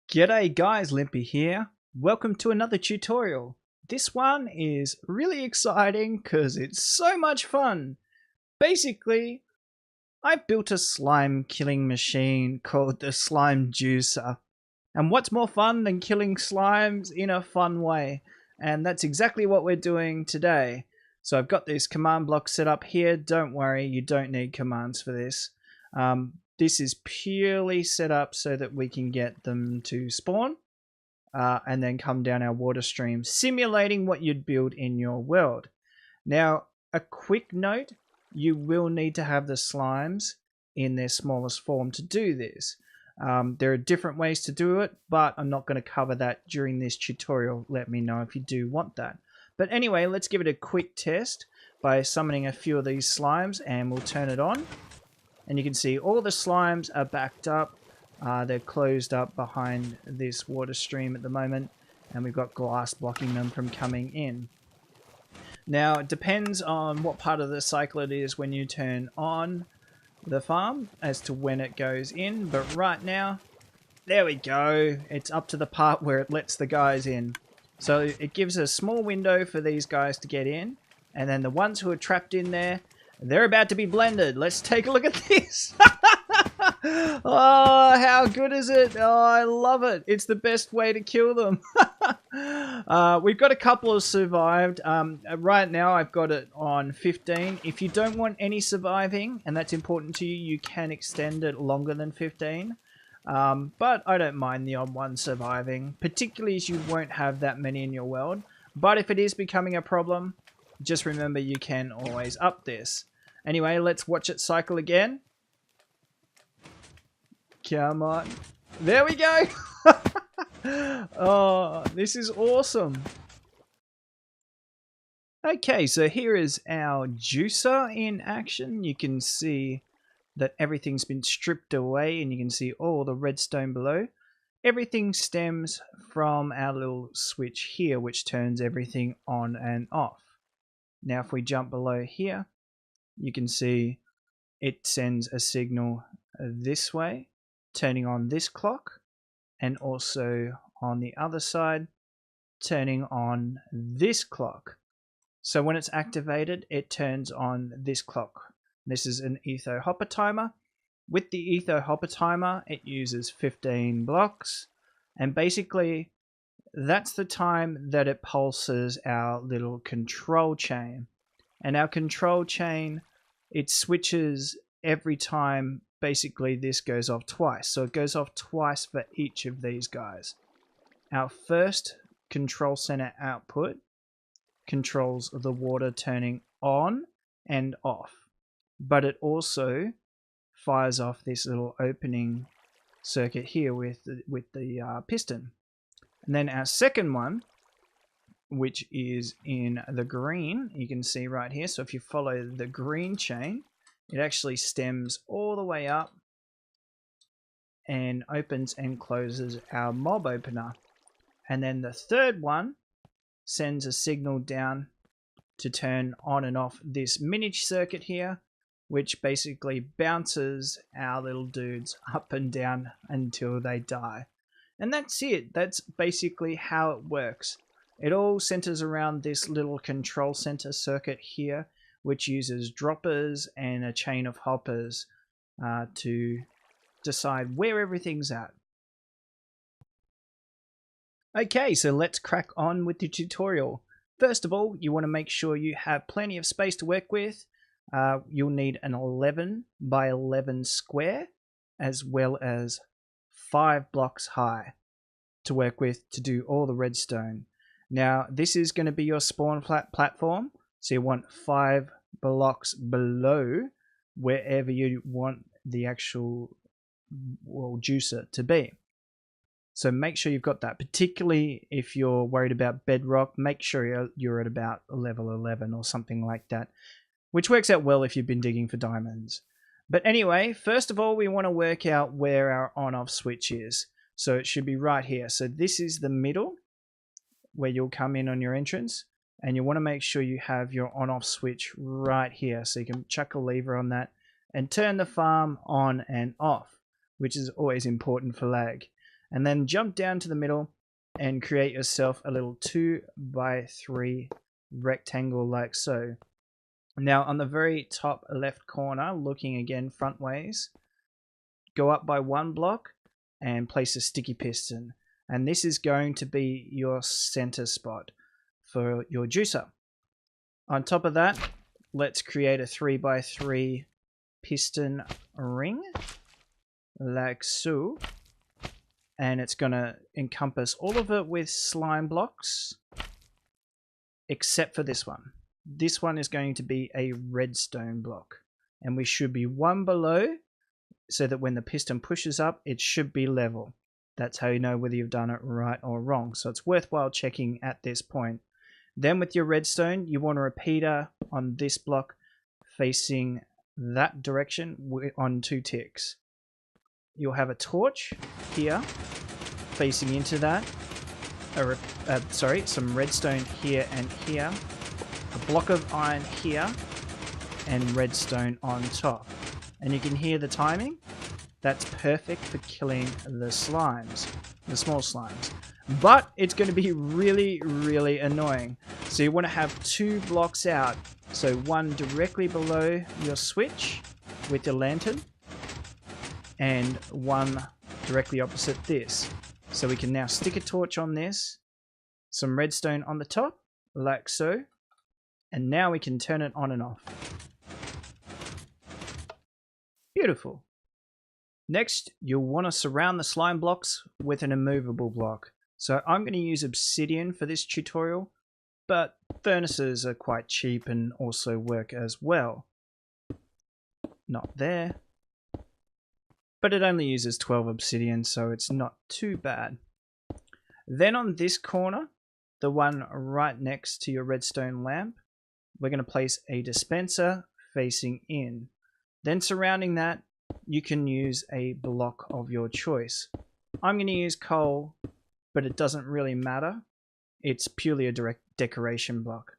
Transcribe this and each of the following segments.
G'day guys, Lympy here. Welcome to another tutorial. This one is really exciting because it's so much fun. Basically, I built a slime killing machine called the Slime Juicer. And what's more fun than killing slimes in a fun way? And that's exactly what we're doing today. So I've got this command block set up here. Don't worry, you don't need commands for this. This is purely set up so that we can get them to spawn and then come down our water stream, simulating what you'd build in your world. Now, a quick note, you will need to have the slimes in their smallest form to do this. There are different ways to do it, but I'm not going to cover that during this tutorial. Let me know if you do want that. But anyway, let's give it a quick test by summoning a few of these slimes, and we'll turn it on. And you can see all the slimes are backed up. They're closed up behind this water stream at the moment. And we've got glass blocking them from coming in. Now, it depends on what part of the cycle it is when you turn on the farm as to when it goes in. But right now, there we go. It's up to the part where it lets the guys in. So it gives a small window for these guys to get in. And then the ones who are trapped in there, they're about to be blended. Let's take a look at this. Oh, how good is it? Oh, I love it. It's the best way to kill them. We've got a couple of survived. Right now, I've got it on 15. If you don't want any surviving, and that's important to you, you can extend it longer than 15. But I don't mind the odd one surviving, particularly as you won't have that many in your world. But if it is becoming a problem, just remember you can always up this. Anyway, let's watch it cycle again. Come on. There we go. Oh, this is awesome. Okay, so here is our juicer in action. You can see that everything's been stripped away and you can see all the redstone below. Everything stems from our little switch here, which turns everything on and off. Now if we jump below here, you can see it sends a signal this way, turning on this clock, and also on the other side, turning on this clock. So when it's activated, it turns on this clock. This is an etho hopper timer. With the etho hopper timer, it uses 15 blocks, and basically that's the time that it pulses our little control chain. And our control chain, it switches every time basically this goes off twice. So it goes off twice for each of these guys. Our first control center output controls the water turning on and off. But it also fires off this little opening circuit here with the piston. And then our second one, which is in the green, you can see right here. So if you follow the green chain, it actually stems all the way up and opens and closes our mob opener. And then the third one sends a signal down to turn on and off this mini circuit here, which basically bounces our little dudes up and down until they die. And that's it. That's basically how it works. It all centers around this little control center circuit here, which uses droppers and a chain of hoppers to decide where everything's at. Okay, so let's crack on with the tutorial. First of all, you want to make sure you have plenty of space to work with. You'll need an 11 by 11 square, as well as 5 blocks high to work with to do all the redstone. Now, this is going to be your spawn platform, so you want 5 blocks below wherever you want the actual juicer to be. So make sure you've got that, particularly if you're worried about bedrock. Make sure you're at about level 11 or something like that, which works out well if you've been digging for diamonds. But anyway, first of all, we want to work out where our on-off switch is. So it should be right here. So this is the middle where you'll come in on your entrance, and you want to make sure you have your on-off switch right here. So you can chuck a lever on that and turn the farm on and off, which is always important for lag. and then jump down to the middle and create yourself a little 2x3 rectangle like so. Now on the very top left corner, looking again front ways, go up by 1 block and place a sticky piston. And this is going to be your center spot for your juicer. On top of that, let's create a 3x3 piston ring like so. And it's going to encompass all of it with slime blocks, except for this one. This one is going to be a redstone block, and we should be 1 below so that when the piston pushes up, it should be level. That's how you know whether you've done it right or wrong. So it's worthwhile checking at this point. Then with your redstone, you want a repeater on this block facing that direction on 2 ticks. You'll have a torch here facing into that. Some redstone here and here. A block of iron here and redstone on top. And you can hear the timing. That's perfect for killing the slimes, the small slimes. But it's going to be really, really annoying. So you want to have 2 blocks out. So 1 directly below your switch with your lantern, and 1 directly opposite this. So we can now stick a torch on this, some redstone on the top, like so, and now we can turn it on and off. Beautiful. Next, you'll want to surround the slime blocks with an immovable block. So I'm going to use obsidian for this tutorial, but furnaces are quite cheap and also work as well. Not there. But it only uses 12 obsidian, so it's not too bad. Then on this corner, the one right next to your redstone lamp, we're going to place a dispenser facing in. Then surrounding that, you can use a block of your choice. I'm going to use coal, but it doesn't really matter. It's purely a direct decoration block.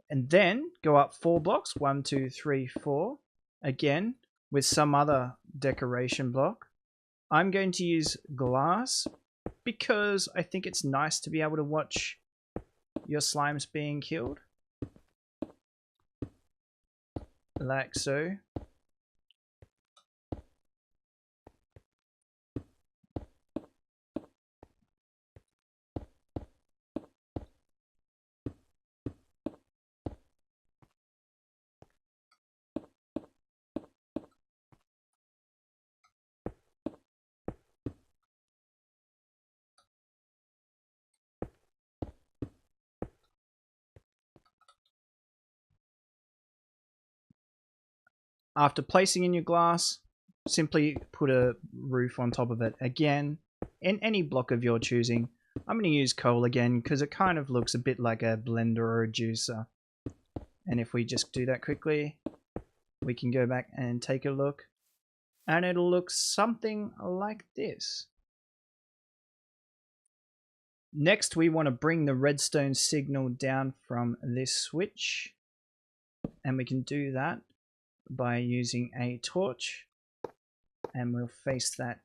And then go up 4 blocks, 1, 2, 3, 4, again with some other decoration block. I'm going to use glass because I think it's nice to be able to watch your slimes being killed. Like so. After placing in your glass, simply put a roof on top of it again, in any block of your choosing. I'm going to use coal again because it kind of looks a bit like a blender or a juicer. And if we just do that quickly, we can go back and take a look. And it'll look something like this. Next, we want to bring the redstone signal down from this switch. And we can do that by using a torch, and we'll face that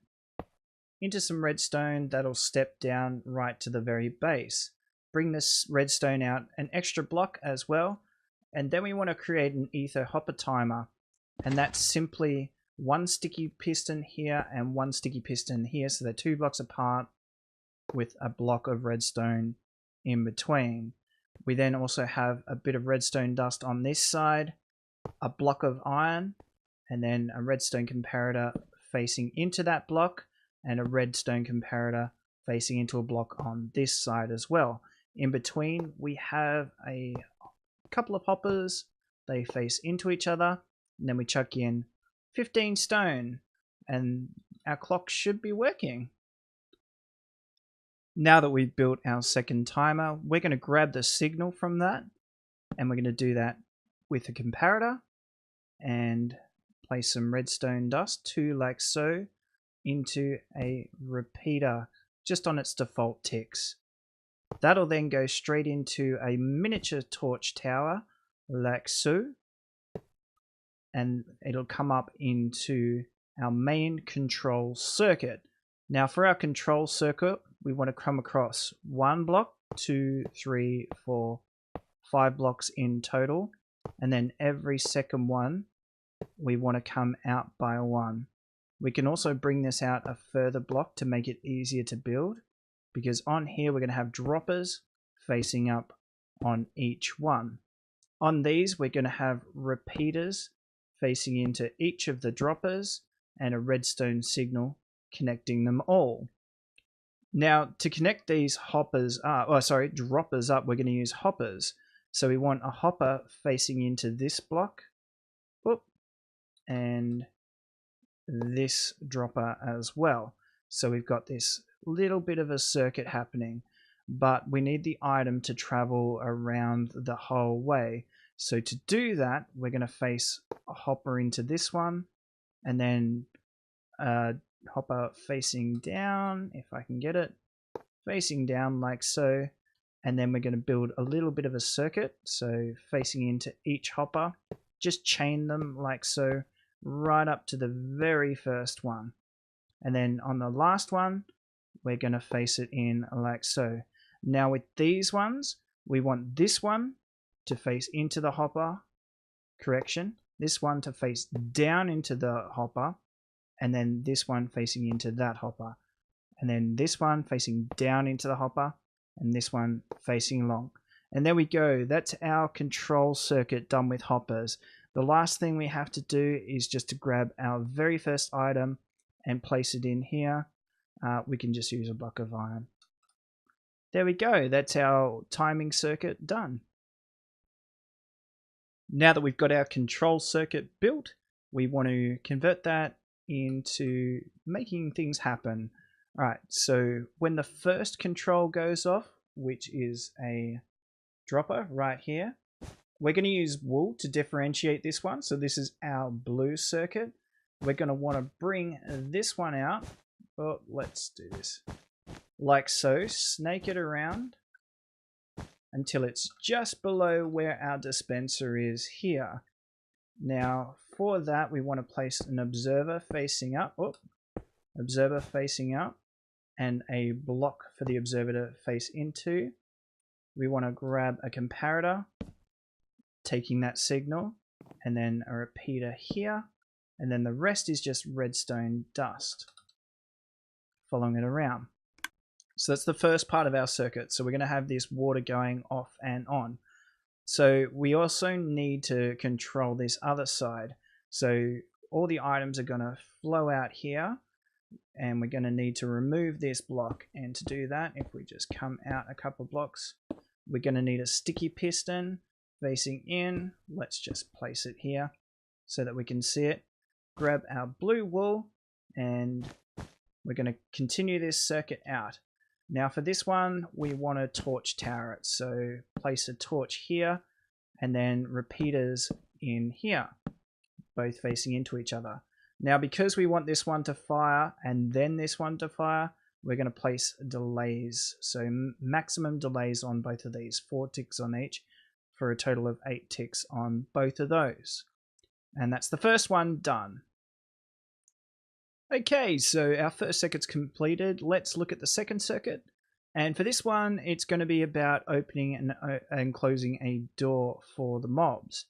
into some redstone that'll step down right to the very base. Bring this redstone out an extra block as well, and then we want to create an ether hopper timer, and that's simply 1 sticky piston here and 1 sticky piston here, so they're 2 blocks apart with a block of redstone in between. We then also have a bit of redstone dust on this side, a block of iron, and then a redstone comparator facing into that block, and a redstone comparator facing into a block on this side as well. In between, we have a couple of hoppers. They face into each other, and then we chuck in 15 stone, and our clock should be working. Now that we've built our second timer, we're going to grab the signal from that, and we're going to do that with a comparator and place some redstone dust, 2 like so, into a repeater just on its default ticks. That'll then go straight into a miniature torch tower like so, and it'll come up into our main control circuit. Now for our control circuit, we want to come across 1 block, 2, 3, 4, 5 blocks in total, and then every second one we want to come out by 1. We can also bring this out a further block to make it easier to build, because on here we're going to have droppers facing up on each one. On these we're going to have repeaters facing into each of the droppers and a redstone signal connecting them all. Now to connect these droppers up, we're going to use hoppers. So we want a hopper facing into this block, and this dropper as well. So we've got this little bit of a circuit happening, but we need the item to travel around the whole way. So to do that, we're going to face a hopper into this one, and then a hopper facing down, if I can get it, facing down like so, and then we're going to build a little bit of a circuit, so facing into each hopper, just chain them like so, right up to the very first one. And then on the last one, we're going to face it in like so. Now with these ones, we want this one to face into the hopper, this one to face down into the hopper, and then this one facing into that hopper, and then this one facing down into the hopper, and this one facing along. And there we go. That's our control circuit done with hoppers. The last thing we have to do is just to grab our very first item and place it in here. We can just use a block of iron. There we go. That's our timing circuit done. Now that we've got our control circuit built, we want to convert that into making things happen. Alright, so when the first control goes off, which is a dropper right here, we're going to use wool to differentiate this one. So this is our blue circuit. We're going to want to bring this one out. Oh, let's do this. Like so, snake it around until it's just below where our dispenser is here. Now for that we want to place an observer facing up. Observer facing up, and a block for the observer to face into. We want to grab a comparator, taking that signal, and then a repeater here, and then the rest is just redstone dust following it around. So that's the first part of our circuit. So we're going to have this water going off and on. So we also need to control this other side. So all the items are going to flow out here, and we're going to need to remove this block. And to do that, if we just come out a couple blocks, we're going to need a sticky piston facing in. Let's just place it here so that we can see it. Grab our blue wool, and we're going to continue this circuit out. Now for this one, we want to torch tower it. So place a torch here, and then repeaters in here, both facing into each other. Now because we want this one to fire and then this one to fire, we're going to place delays. So maximum delays on both of these, 4 ticks on each, for a total of 8 ticks on both of those. And that's the first one done. Okay, so our first circuit's completed. Let's look at the second circuit. And for this one, it's going to be about opening and closing a door for the mobs.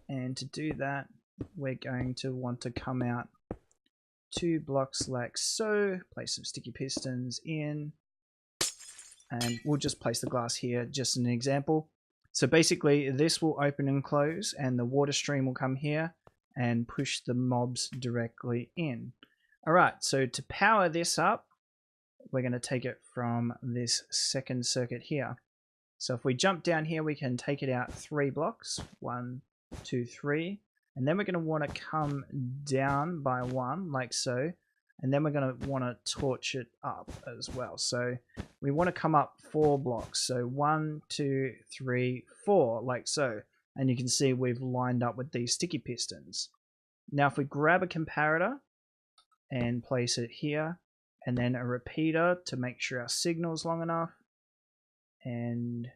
And to do that, we're going to want to come out 2 blocks like so, place some sticky pistons in, and we'll just place the glass here, just an example. So basically this will open and close, and the water stream will come here and push the mobs directly in. Alright, so to power this up, we're going to take it from this second circuit here. So if we jump down here, we can take it out 3 blocks, 1, 2, 3, and then we're going to want to come down by 1 like so, and then we're going to want to torch it up as well. So we want to come up 4 blocks, so 1, 2, 3, 4 like so, and you can see we've lined up with these sticky pistons. Now if we grab a comparator and place it here, and then a repeater to make sure our signal's long enough, and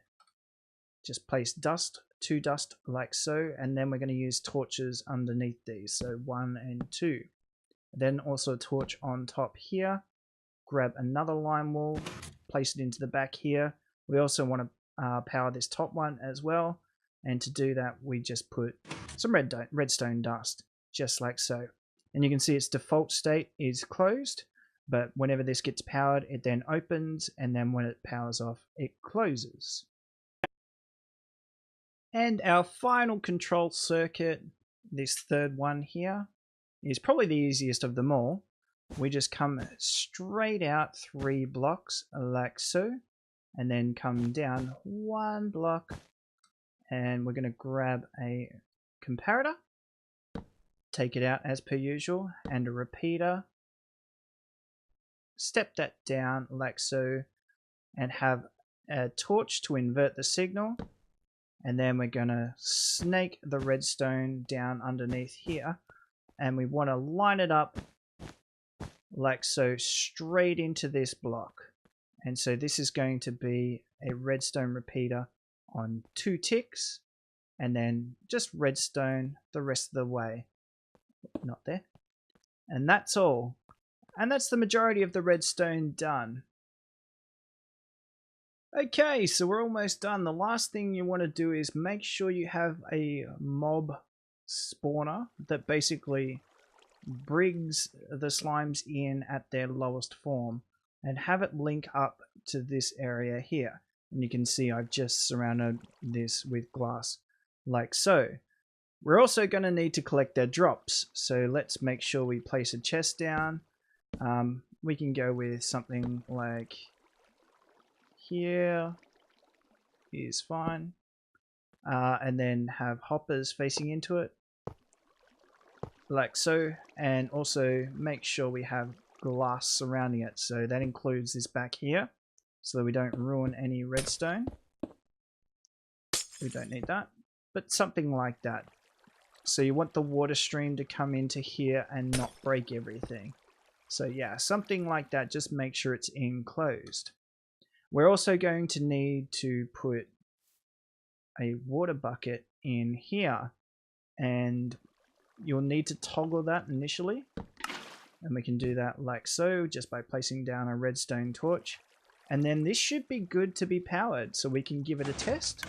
just place dust, 2 dust like so, and then we're going to use torches underneath these, so 1 and 2. Then also a torch on top here, grab another lime wool, place it into the back here. We also want to power this top one as well. And to do that, we just put some redstone dust, just like so. And you can see its default state is closed, but whenever this gets powered, it then opens, and then when it powers off, it closes. And our final control circuit, this third one here, is probably the easiest of them all. We just come straight out 3 blocks like so, and then come down 1 block, and we're going to grab a comparator, take it out as per usual, and a repeater, step that down like so, and have a torch to invert the signal. And then we're going to snake the redstone down underneath here, and we want to line it up like so straight into this block. And so this is going to be a redstone repeater on 2 ticks, and then just redstone the rest of the way. Not there. And that's all. And that's the majority of the redstone done. Okay, so we're almost done. The last thing you want to do is make sure you have a mob spawner that basically brings the slimes in at their lowest form, and have it link up to this area here. And you can see I've just surrounded this with glass like so. We're also going to need to collect their drops, so let's make sure we place a chest down. We can go with something like here is fine, and then have hoppers facing into it like so, and also make sure we have glass surrounding it, so that includes this back here, so that we don't ruin any redstone. We don't need that, but something like that. So you want the water stream to come into here and not break everything. So yeah, something like that, just make sure it's enclosed. We're also going to need to put a water bucket in here, and you'll need to toggle that initially. And we can do that like so, just by placing down a redstone torch. And then this should be good to be powered, so we can give it a test.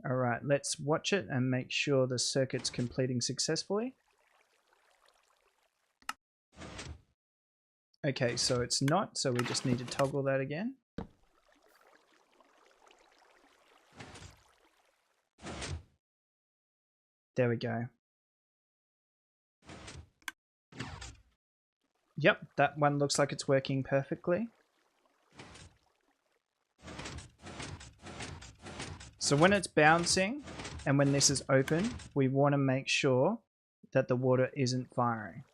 Alright, let's watch it and make sure the circuit's completing successfully. Okay, so it's not, so we just need to toggle that again. There we go. Yep, that one looks like it's working perfectly. So when it's bouncing and when this is open, we want to make sure that the water isn't firing.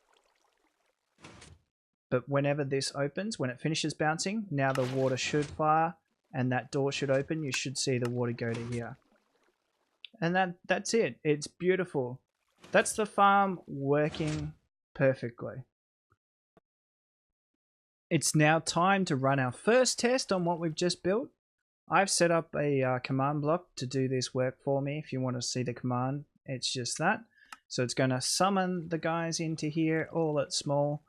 But whenever this opens, when it finishes bouncing, now the water should fire and that door should open. You should see the water go to here. And that's it. It's beautiful. That's the farm working perfectly. It's now time to run our first test on what we've just built. I've set up a command block to do this work for me. If you want to see the command, it's just that. So it's going to summon the guys into here, all at small.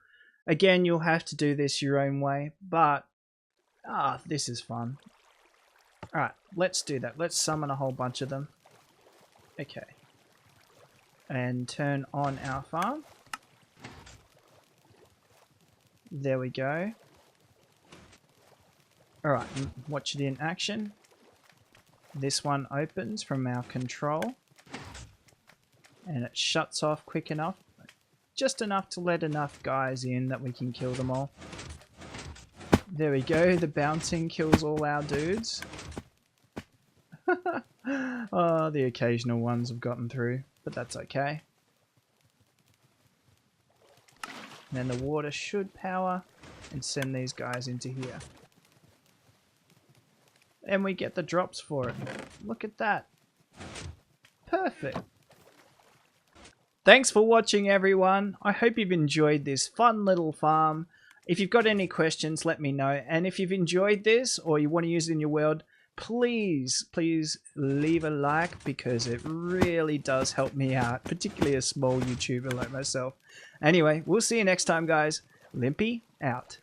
Again, you'll have to do this your own way, but this is fun. Alright, let's do that. Let's summon a whole bunch of them. Okay. And turn on our farm. There we go. Alright, watch it in action. This one opens from our control. And it shuts off quick enough. Just enough to let enough guys in that we can kill them all. There we go, the bouncing kills all our dudes. Oh, the occasional ones have gotten through, but that's okay. And then the water should power and send these guys into here. And we get the drops for it. Look at that. Perfect. Thanks for watching, everyone. I hope you've enjoyed this fun little farm. If you've got any questions, let me know. And if you've enjoyed this or you want to use it in your world, please leave a like, because it really does help me out, particularly a small YouTuber like myself. Anyway, we'll see you next time, guys. Lympy out.